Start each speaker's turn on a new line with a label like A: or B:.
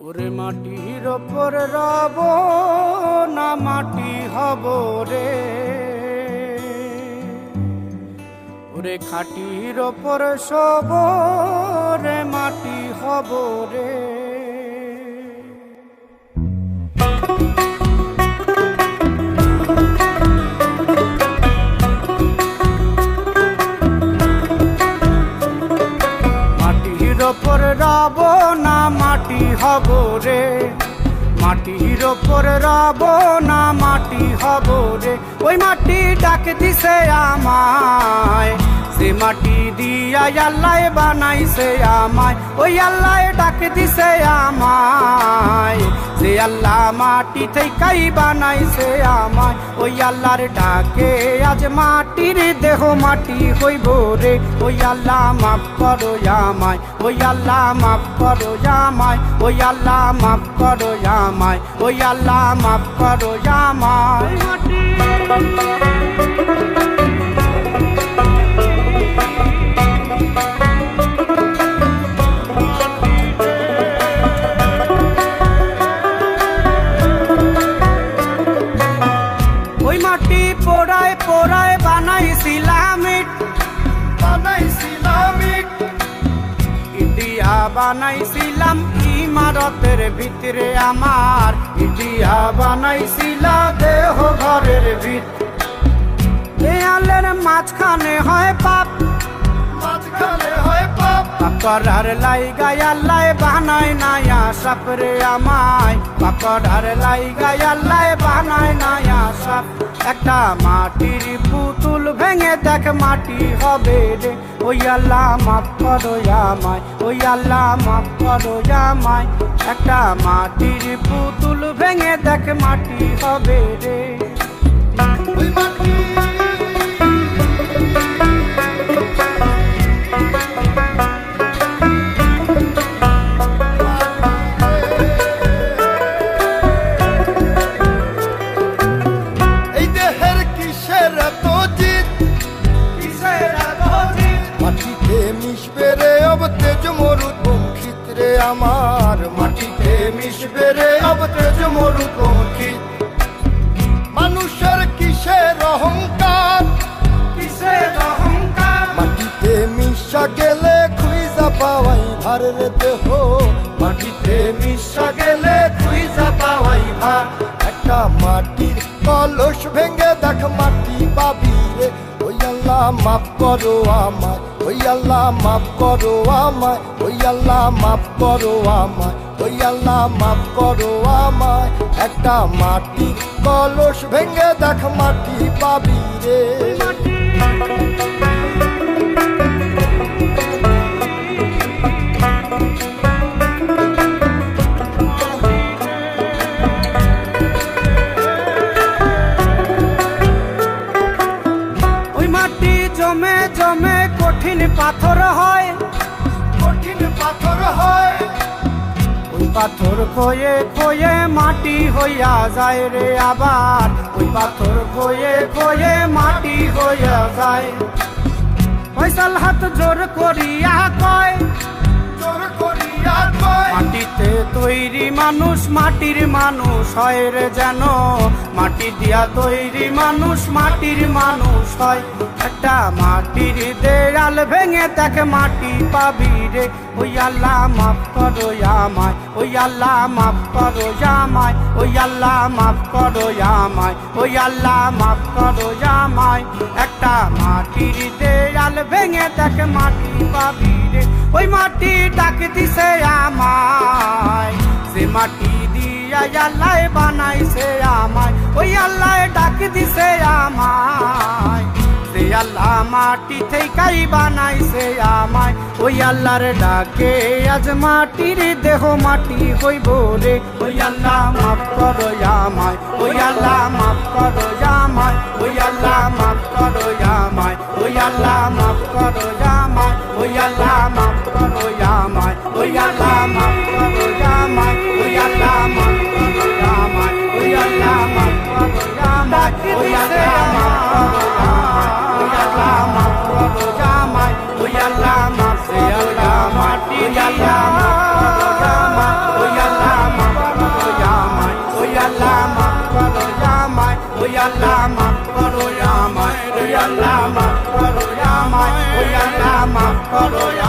A: ওরে মাটির ওপর রব না মাটি হব রে, ওরে খাটির ওপর সব রে মাটি হব রে। মাটির ওপর রব না মাটি হব রে, মাটির ওপর রব না মাটি হব রে। ওই মাটি ডাক দিছে আমায়, সে মাটি দিয়া আল্লাহ বানাইছে আমায়। ওই আল্লাহ ডাক দিছে আমায়, সে আল্লাহ মাটি থেকেই বানাইছে আমায়। ওই আল্লাহর ডাকে আজ মাটির দেহ মাটি হইব রে। ওই আল্লাহ মাফ করো আমায়, ওই আল্লাহ মাফ করো আমায়, ওই আল্লাহ মাফ করো আমায়, ওই আল্লাহ মাফ করো আমায়। ওই মাটি পোড়ায় পোড়ায় বানাইছিলাম ইট, বানাইছিলাম ইট, ইটিয়া বানাইছিলাম ইমারতের ভিতরে আমার, ইটিয়া বানাইছিলাম দেহ ঘরের ভিত। দেয়ালের মাঝখানে হয় পাপ, মাঝখানে হয় পাপ, পাকড়ার লাইগায় আল্লাহ বানায় নায়া সাপ রে আমায়, পাকড়ার লাইগায় আল্লাহ বানায় নায়া সাপ। একটা মাটির পুতুল ভেঙে দেখ মাটি হবে রে। ওই আল্লাহ মাফ করো আমায়, ওই আল্লাহ মাফ করো আমায়। একটা মাটির পুতুল ভেঙে দেখ মাটি হবে রে। ওই মাটি আমার, মাটিতে মিশবে রে অব তেজ মরুপঙ্খিত। মানুষের কিসের অহংকার, কিসের অহংকার, মাটিতে মিশা গেলে খুঁজা পাওয়াই ভার রে দেহ, মাটিতে মিশা গেলে খুঁজা পাওয়াই ভার। একটা মাটির কলস ভেঙে দেখ মাটি পাবি রে। ওই আল্লাহ মাফ করো আমায়, ওই আল্লাহ মাফ করো আমায়, ওই আল্লাহ মাফ করো আমায়, ওই আল্লাহ মাফ করো আমায়। একটা মাটির কলস ভেঙে দেখ মাটি পাবি রে। জমে জমে কঠিন পাথর হয়, কঠিন পাথর হয়। ওই পাথর খয়ে খয়ে মাটি হইয়া যায় রে আবার, ওই পাথর খয়ে খয়ে মাটি হইয়া যায়। ফয়সাল হাত জোর করিয়া কয়, জোর করিয়া কয়, মাটিতে তৈরি মানুষ মাটির মানুষ হয় রে যেন, মাটি দিয়া তৈরি মানুষ মাটির মানুষ হয়। একটা মাটির দেয়াল ভেঙে দেখ মাটি পাবি রে। ওই আল্লাহ মাফ করো আমায়, ওই আল্লাহ মাফ করো আমায়, ওই আল্লাহ মাফ করো আমায়, ওই আল্লাহ মাফ করো আমায়। একটা মাটির দেয়াল ভেঙে দেখ মাটি পাবি রে। ওই মাটি ডাক দিছে আমায়, সে মাটি দিয়া আল্লাহ বানাইছে আমায়। ওই আল্লাহ ডাক দিছে আমায়, সে আল্লাহ মাটি থেকেই বানাইছে আমায়। ওই আল্লাহর ডাকে আজ মাটির দেহ মাটি হইব রে। ওই আল্লাহ মাফ করো আমায়, ওই আল্লাহ মাফ করো আমায়, ওই আল্লাহ মাফ করো আমায়, ওই আল্লাহ মাফ করো আমায়, ওই আল্লাহ মাফ করো আমায়, ওই আল্লাহ মাফ করো আমায়, ওই আল্লাহ মাফ করো আমায়, ওই আল্লাহ মাফ করো আমায়, ওই আল্লাহ মাফ করো আমায়, ওই আল্লাহ মাফ করো আমায়, ওই আল্লাহ মাফ, ওই আল্লাহ মাটি, ওই আল্লাহ মাফ করো আমায়, ওই আল্লাহ করো